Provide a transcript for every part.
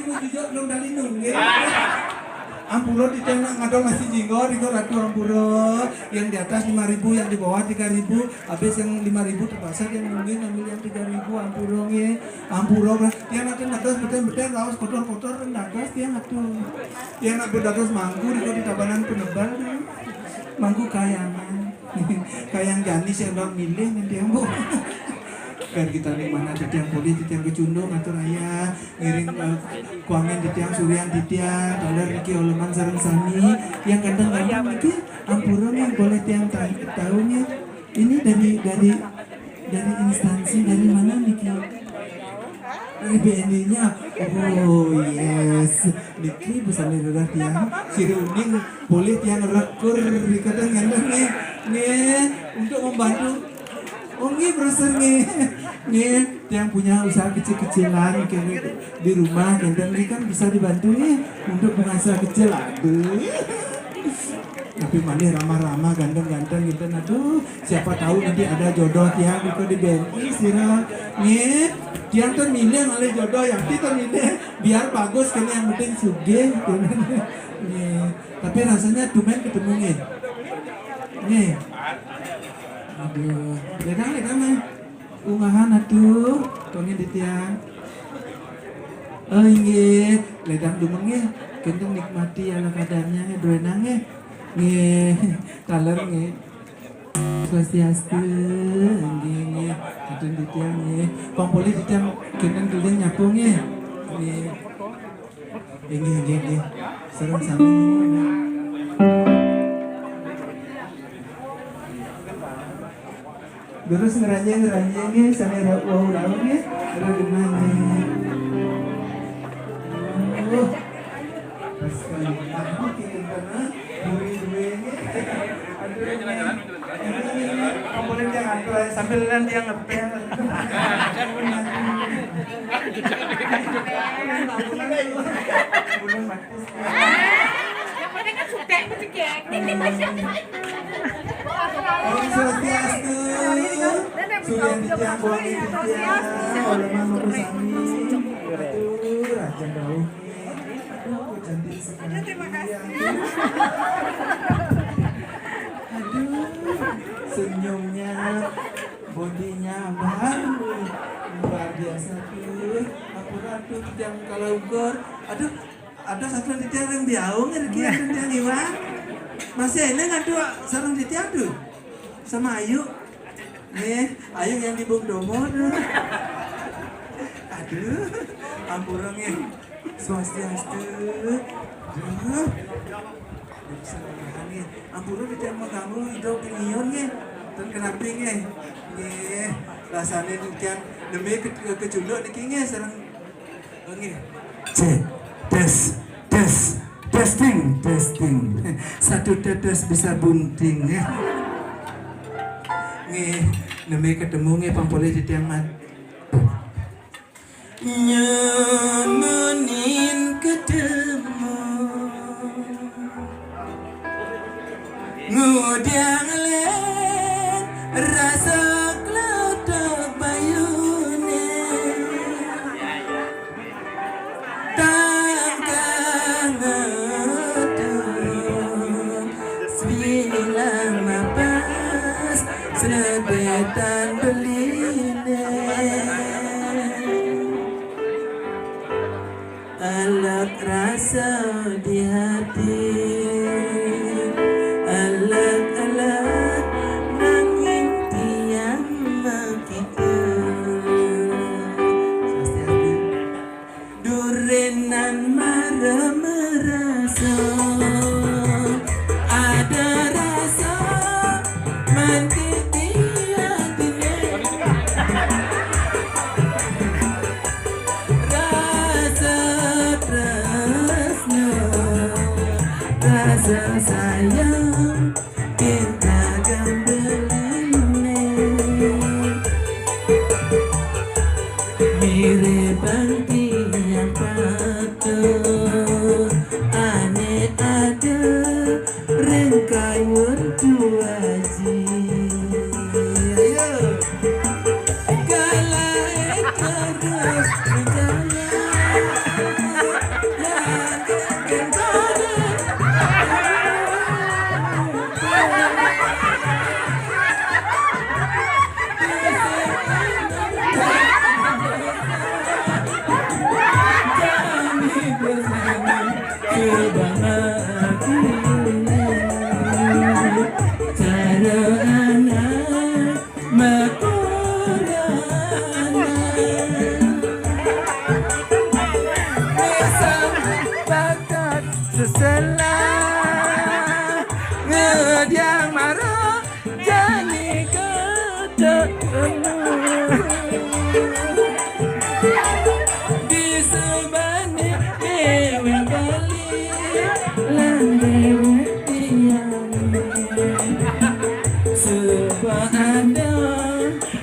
ibu jujur belum dari nunggil. Ampuro di tengah ngadol nasi jinggo, itu ratu ampuro. Yang di atas 5.000, yang di bawah 3.000. Habis yang 5.000 terpaksa yang mungkin ambil yang 3.000 ampuro nge. Ampuro yang nanti nadas betul-betul laos kotor-kotor nadas yang atuh. Yang nak berdados manggu di tabanan penebal tuh. Manggu kayangan. Kayang Janis yang dong milih nanti yang bu. Biar kita di mana di tiang poli, di tiang kecundung atau raya ngiring kuangen di tiang surian di tiang dolar niki oleman sareng sami yang kadang-kadang niki ampura yang boleh tiang tahunya ini dari instansi dari mana niki dari BNI-nya. Oh yes, niki bisa lihat tiang siruning boleh tiang rekur di kadang-kadang nih untuk membantu. Oh nggih brosur nih yang punya usaha kecil-kecilan di rumah dan ini kan bisa dibantu nih untuk penghasilan kecil. Aduh, tapi malah ramah-ramah ganteng-ganteng gitu. Aduh, siapa tahu nanti ada jodoh tiang itu di BNI sirah nih tiang tuh milih malah jodoh yang itu milih biar bagus kan yang penting sugih gitu nih. Tapi rasanya dumen ketemu nih. Aduh, ledang mah ungahan atuh, tongin di tiang. Oh iya, ledang dumeng ya, kentong nikmati ala kadarnya ya, berenang ya, taler ya, swastiastu, ya, kentong di tiang ya, pangpoli di tiang, kentong tulen nyapung ya, serang sami. Terus ngeranjang sana raunya ada gimana? Oh, sekali aku kirim karena duri-durinya. Komponen yang antar sambil nanti yang ngepel. Bulan mati. Yang penting kan suka mencegah. Om Swastiastu, Surya Dijang Buang Dijang, Oleman Mokosami, Aduh, Raja Dauh, aduh, cantik sekali. Terima kasih. Aduh, senyumnya, bodinya baru, luar biasa tuh. Aku ratu Dijang kalau ukur, aduh, ada satu Dijang yang diaung, kira-kira Dijang gimana? Masih ini ngadu sarung di tiang tuh sama Ayu nih Ayu yang di Bung Domo tuh. Aduh ampura nih swastiastu aduh bisa ngomong nih ampura di tiang kamu hidup pengion nih dan kenapa nih rasanya di tiang demi kecunduk nih sarung nih testing satu tetes bisa bunting ya demi ketemu pampoleh di tiang mat nyemenin ketemu ngudang len rasa kletek bayune tangkang ngedung sebilang mapas senebetan beline alat rasa di hati alat nanging tiang makita durenan merasa ada rasa mantiti hatine rasa tresno rasa sayang kita gambeline mirip yang patuh aneh ada rengkai mertua ji ayo galai terus berjalan bakat seselah ngediang marah jadi ketemu di sebalik dewe bali lan dewe tiang sebab ada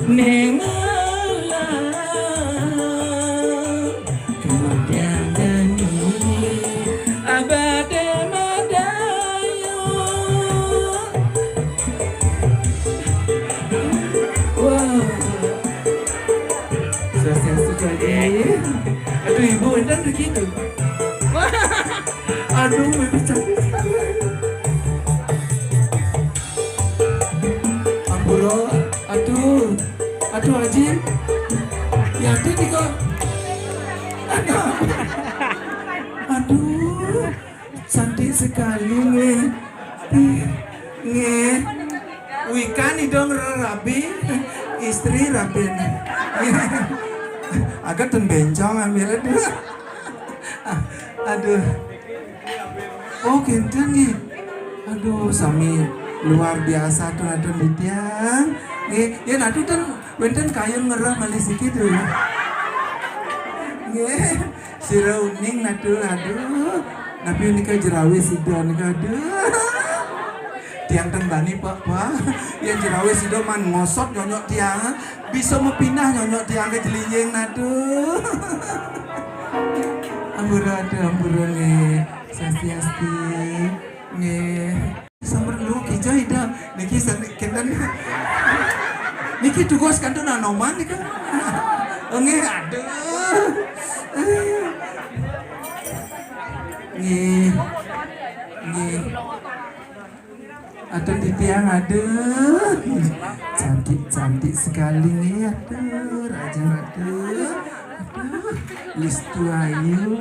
neng aduh ibu Endang begitu. Aduh memang cantik sekali. Ampuro, aduh Haji. Ya aduh nih kok. Aduh, cantik sekali nge. Wikan dong rabi, istri rabi. Agak bencong ambil aduh. Aduh. Oh kinten nih. Aduh sami luar biasa tuh aduh litiang. Nggih, ya nadu kan wenten kayu ngerah malih sikit tuh. Nggih. Sira uning nadu aduh. Nabi nika jerawis sido nika aduh. Tiang tembani pak, yang jerawis sido man ngosot nyonyok tiang. Bisa mau pindah nyonyok tiang ke jelinyeng nadu. Ampura nih, sasti nih. Sambil lu kijau ida, niki kendan. Niki tugas kantor nanoman nih kan. Nge aduh. Nih. Aduh di tiang aduh. Cantik sekali nih aduh raja aduh listu ayu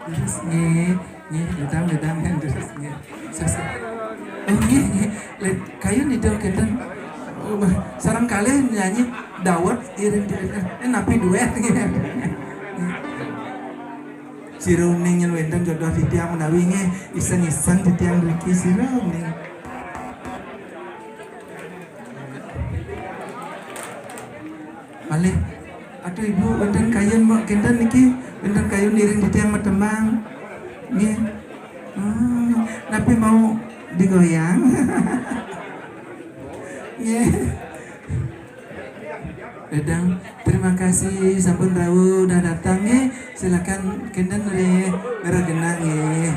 terus nih ledang kan terus nih kayu nih dong kenten sarang kalian nyanyi dawet iring napi duet gitu. Si Runing yang wendang jodoh di tiang menawinge iseng-iseng di tiang Riki si Runing. Malih, aduh ibu wendang kayun mau kendan niki wendang kayun iring di tiang matemang. Nih, napi mau digoyang. Dedang, terima kasih sampun rawu udah datang ya. Silakan kendan ngeregenang ya.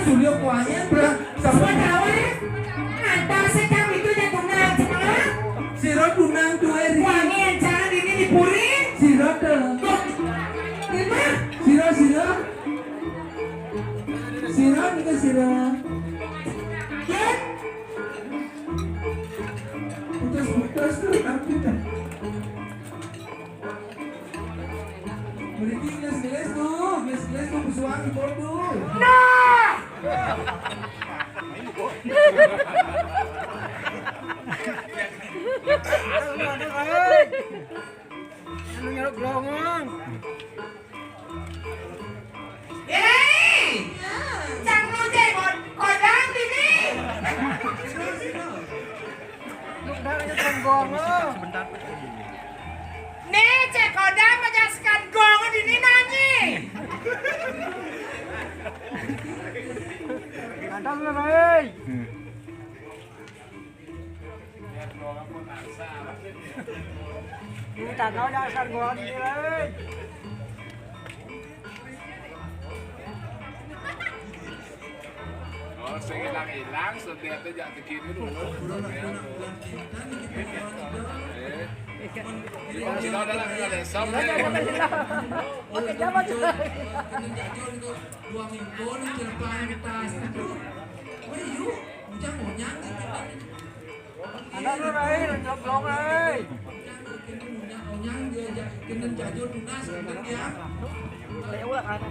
sulio kuahnya bro. Semua tahu ya? Antar sekam itu yang tunang semua. Siro tunang tuh Wangi yang jangan ini dipuri. Siro tuh. Lima. Siro. Siro nih ke siro. Ya. Putus tuh tapi dah. Berarti gelas tuh bersuara bodoh. Nah. Anu nyaruk gelongan. Jangan jebot kodang ini. Darahnya gonggong. Nih cek kodang menjelaskan gong ini nani. Kadang lah, Ini tak tahu dasar gua ini, Oh, saya hilang, setiap itu jangan begini dulu. Kita ada lagi ada som. Oke, jabat. Dua minggu nih depan tas itu. Oh iya, hujan mau nyanyi. Ada lu lain, joblong lain. Nyang dia kena jajur tunas kena dia.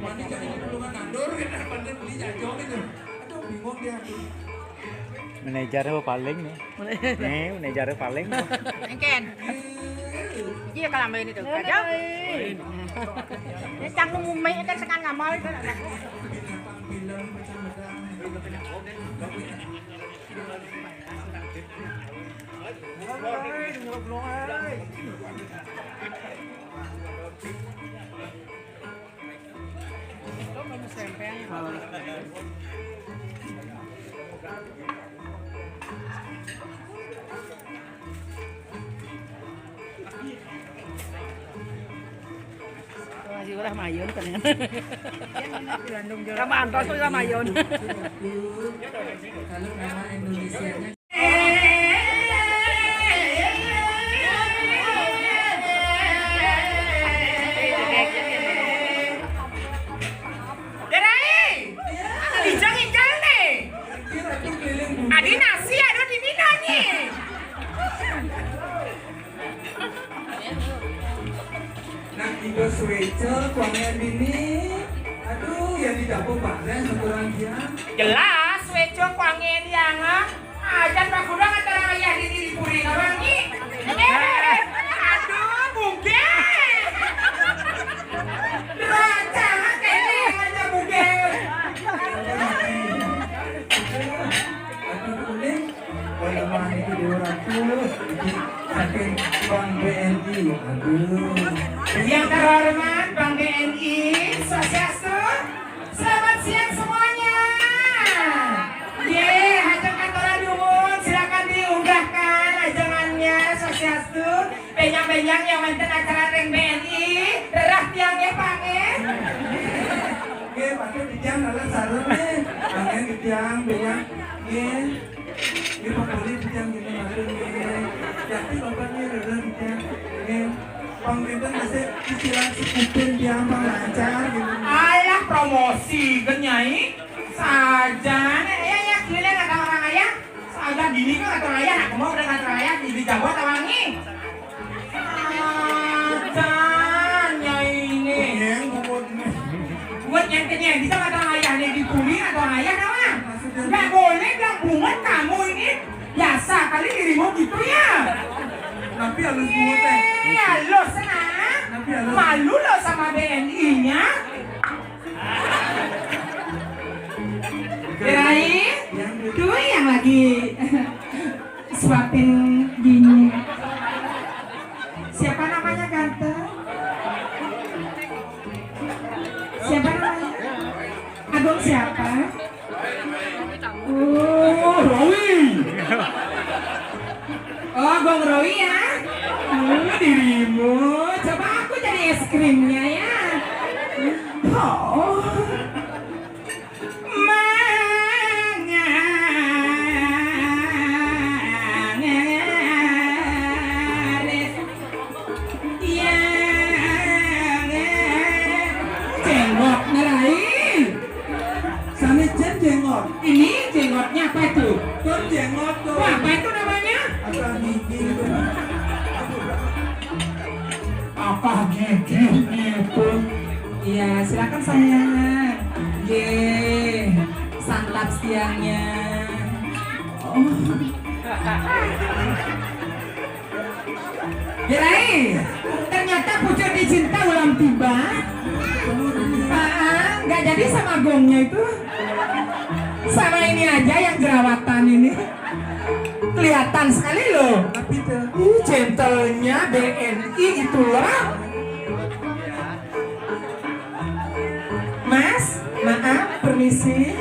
Mandi jadi perlu kandur kita pandai beli jajur itu. Aduh bingung dia. Manajernya paling nih. Manajernya paling. Engken. Iya kalau main itu aja. Ini cang ngumai kan sekan ngamal itu. Bilang Masih udah mayun kan ya. Sama antos udah mayun. kalau memang Indonesianya Adi nasi ada di mana nih? nak tiga switcher kuangnya ini aduh yang di dapur bareng sekurang dia Jelas, weco kuangin yang ajan pak gudang antara ayah di puri kawangi. Aduh, mungkin. Raja kene aja mungkin. aduh kuning kalau itu di orang tuh saking Bang BNI aduh Yang terhormat Bang BNI, Swastiastu. Selamat siang semuanya. Ye, hajang kantoran umum silakan diunggahkan ajangannya Swastiastu. Benyang-benyang yang mantan acara Reng BNI, derah tiangnya pangen. oke pakai dijang dalam sarung nih angin dijang bijang ini pembeli dijang gini masuk nih jadi bapaknya udah dijang ini pemerintah masih cicilan sekupin dia lancar gitu Alah promosi genyai saja ya kalian kata orang ayah saja gini kan kata ayah aku mau dengan kata ayah di Jawa tawangi saja nyai ini yang ngomong buat yang bisa kata ayah nih dipuli atau ayah nama nggak boleh bilang bunget kamu ini biasa kali dirimu gitu ya tapi halus bunga teh ya lo senang malu lo sama BNI nya kirain tuh yang lagi suapin gini siapa namanya ganteng siapa namanya Agung siapa oh Rowi oh Agung Rowi ya dirimu coba aku jadi es krimnya ya oh Sen jenggot. Ini jenggotnya apa itu? Ton jenggot tuh. Wah, apa itu namanya? Apa gigi itu? Apa giginya itu? Iya, silakan sayang. Santap siangnya. Oh. Gerai, ternyata pucuk dicinta ulang tiba. Nggak jadi sama gongnya itu. Sama ini aja yang jerawatan ini. Kelihatan sekali loh. Tapi tuh. Gentlenya BNI itulah. Mas, maaf, permisi.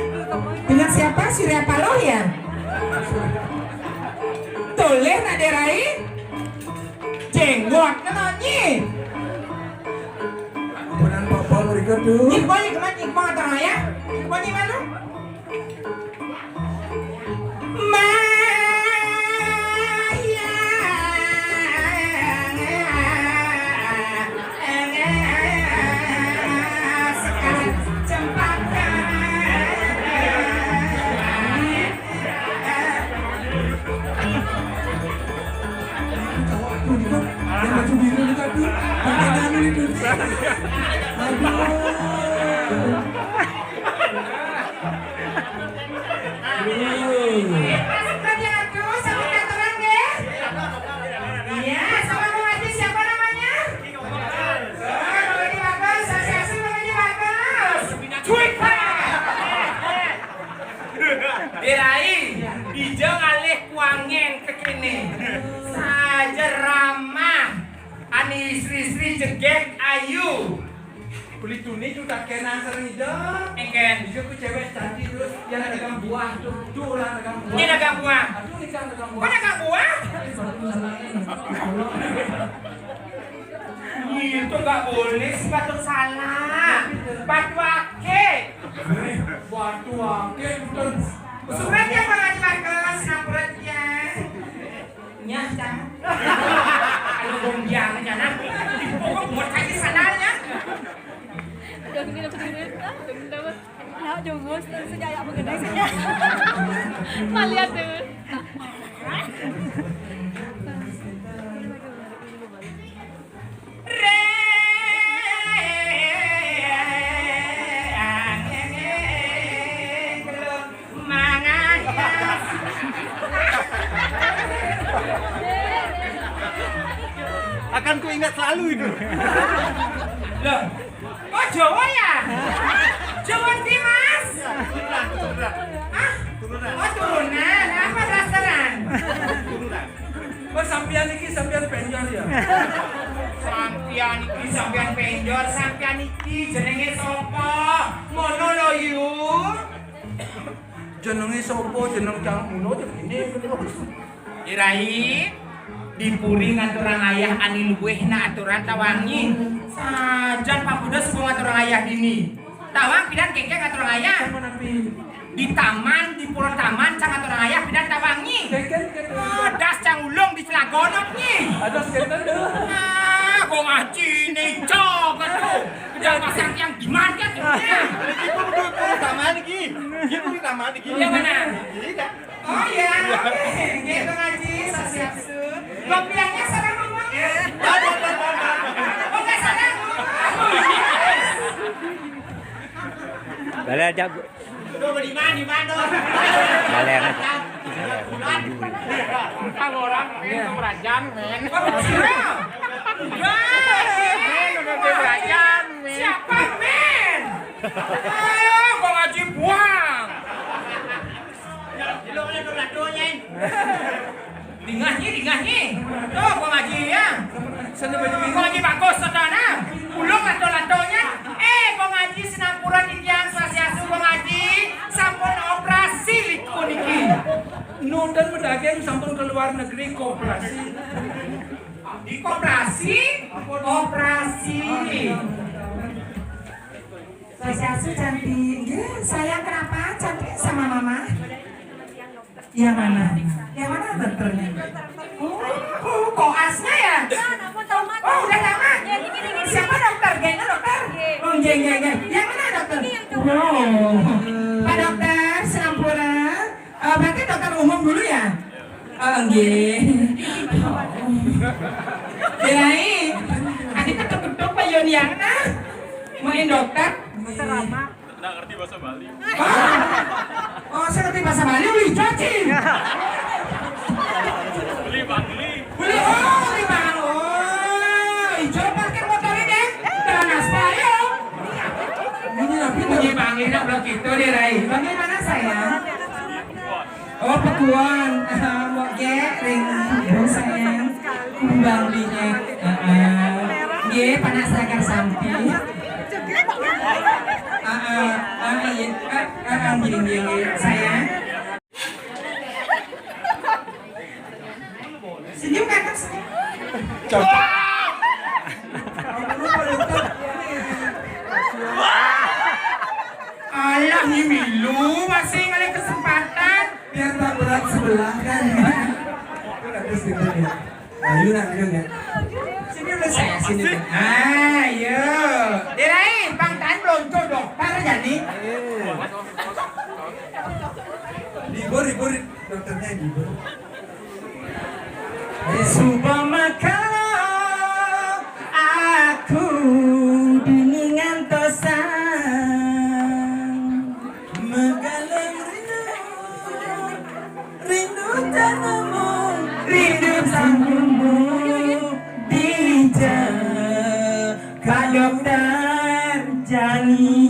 Dengan siapa? Surya Paloh ya? Toleh naderai? Jenggot kenonyi. Benar bapak mereka tuh. Nyikbonyi kemana? Nyikbong atau ya? Nyikbonyi mana? Yang baju biru juga tuh. Pakai danu itu. Ijo ngalih kuangen kekini saja ramah ani istri-istri jegek ayu Kulit tuni juga kena sering itu. engken Bisa ku cewek cantik terus yang dagang buah tuh. Tuh lah dagang buah. ini dagang buah Aduh ini kan dagang kok buah. dagang buah? Itu gak boleh sih batuk salah batu ake Batu ake bukan. suratnya Pak Haji Marcos suratnya nyah cang kalau gombiang nyana pokok buat kaji sanalnya Nah, junggus sejaya mengenai saja. Malihat tuh. Akan ku ingat selalu itu. Loh, oh Jawa ya? Jawa di Mas? Hah? Oh turunan, apa dasaran? Oh sampian iki sampian penjor ya. Sampian penjor, sampian iki jenenge sapa? Ngono lho yu. Jenenge sopo jeneng kang mulo ini. Irai dipuri ngaturang ayah ani luwehna aturan tawangi. Sajan pamuda sebelum ngaturang ayah dini. Tawang pidan kengkeng ngaturang ayah. Di taman, di pulau taman cang ngaturang ayah pidan tawangi. Oh, das cang ulung di Cilagonot nih. Ada sekitar deh. Ah, kok ngaji nih cok atuh. Jangan pasang yang gimana ya? Taman iki. Gitu di taman iki. Yang mana? Oh iya, gitu ngaji, siap sun. Gombiangnya sarang ngomongnya. Oh nggak sarang ngomong. Bale aja. Aduh, di mana? Bale aja. Bukan orang, itu kerajaan, men. Kerajaan, men. Siapa, men? Ayo, kok ngaji buang. Diloknya tuh ladonya. Dingahnya. Tuh, kok ngaji ya. Kok ngaji bagus, saudara. Ulung lato-latonya. Kok ngaji Sinapura Titian Swastiastu kok ngaji. Sampun operasi liku niki. Nudan mendagang sampun ke luar negeri kooperasi. Di koperasi? Operasi. Swastiastu cantik. Sayang kenapa cantik sama mama? Yang mana? Yang mana dokternya? Oh, koasnya ya? Oh, udah lama. Siapa dokter? Gengnya dokter? Oh, geng. Yang mana dokter? Oh, Pak dokter. nggih. Kiai, adik ketuk-ketuk payon yang mau dokter. Dokter Rama. Nggak ngerti bahasa Bali. Oh, saya ngerti bahasa Bali, wih, cacing. Beli Bali. Beli, bang. Oh, hijau parkir motornya deh. Jalan aspal ya. Ini apa Ini bang, ini blok itu deh, Rai. Bagaimana sayang? Oh, pekuan. Mau ring sayang. Kumbang binya. Nggih, panas sakar sampi. Sayang. Senyum kan? Alah, ini Milu masih ngalih kesempatan. biar tak berat sebelah kan. Terus ya. Ayo nak ya. Sini udah saya sini. Ayo. Dirain, Bang Tan lonco dokter jadi. Dibor dokternya dibor. Supama kalau aku dengan tosan Megalang rindu tanahmu, rindu sambungmu dijaga dokter Jani.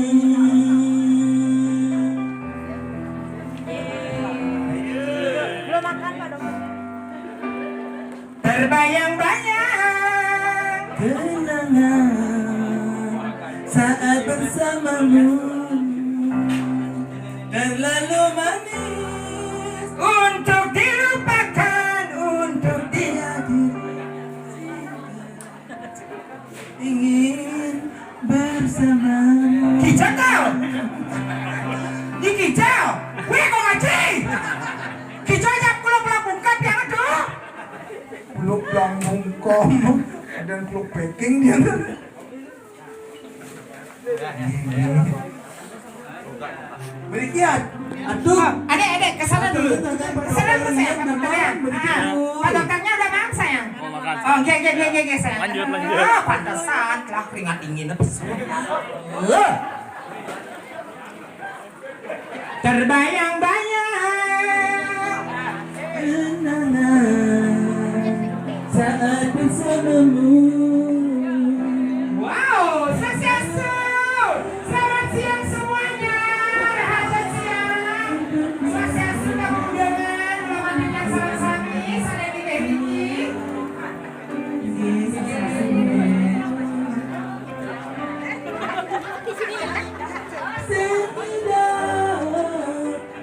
Belum makan Pak Dokter. Terbayang-bayang kenangan saat bersamamu terlalu manis untuk dilupakan, untuk ingin bersamamu. kicau tau. Di kicau. Wih kok ngaji. Kicau aja pulang bungkap yang aduh. Peluk langungkom dan peluk packing dia. Beri kiat. Aduh. Adek, kesana dulu. Kesana dulu sayang, Pak Dokternya. Pak Dokternya udah makan sayang. Mau makan. Oh, iya sayang. Lanjut. Ah, pantesan lah keringat dingin. Terbayang-bayang Kenangan saat bersamamu. wow, swastiastu. Selamat siang semuanya. Rahasia siang. Swastiastu kamu dengan memandikan sami-sami. Saya di Kevini.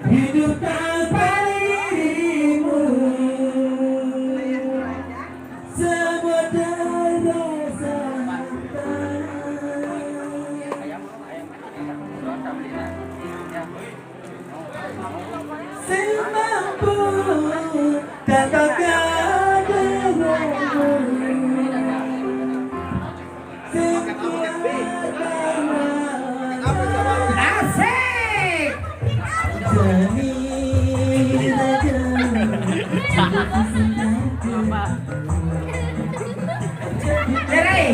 Hidup tanpa dirimu, semua terasa semampu katakan denganmu. Asik. Derai.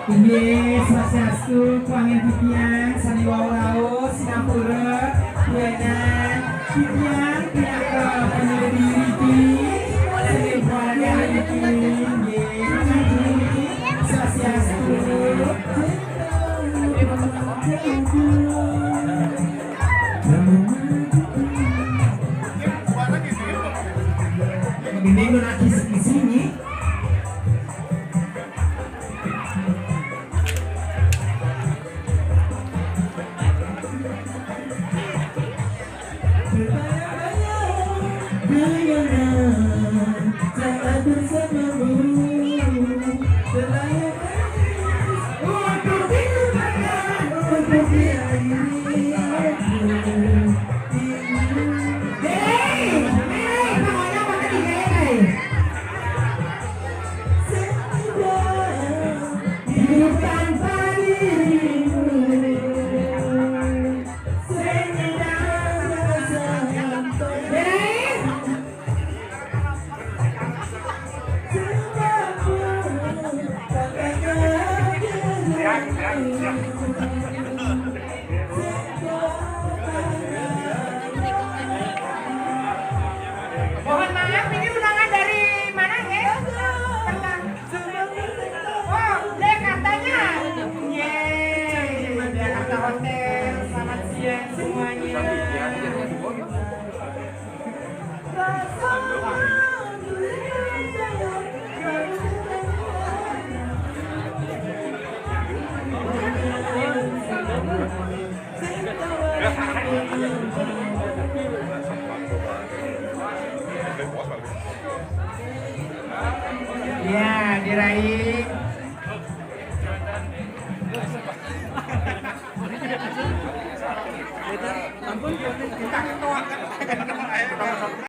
Ini swastiastu, kuangin pipian, saniwawau, Singapura, Buenan, pipian, pinaka, penyelidik diri, senibuannya diri, swastiastu. Ini menakis di sini. Saat bersamamu, Untuk dilupakan, untuk diakhiri. Derai, pokoknya makan di Derai. Ya, diraih.